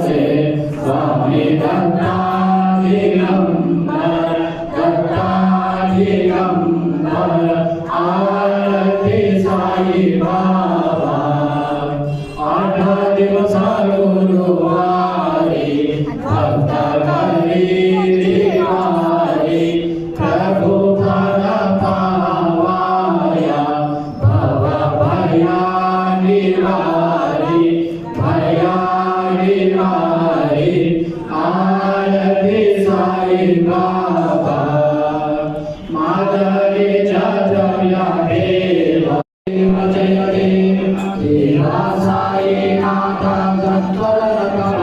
स्वामी दत्तादिगंबर दत्तादिगंबर आरती साई बाबा आठ दिवस गुरुवारी भक्त करी दिवारी प्रभु पद पावाया भव भया निवारी भया निवारी आरती साई बाबा माधवी जया देव जय देव साई नाथ सत्वर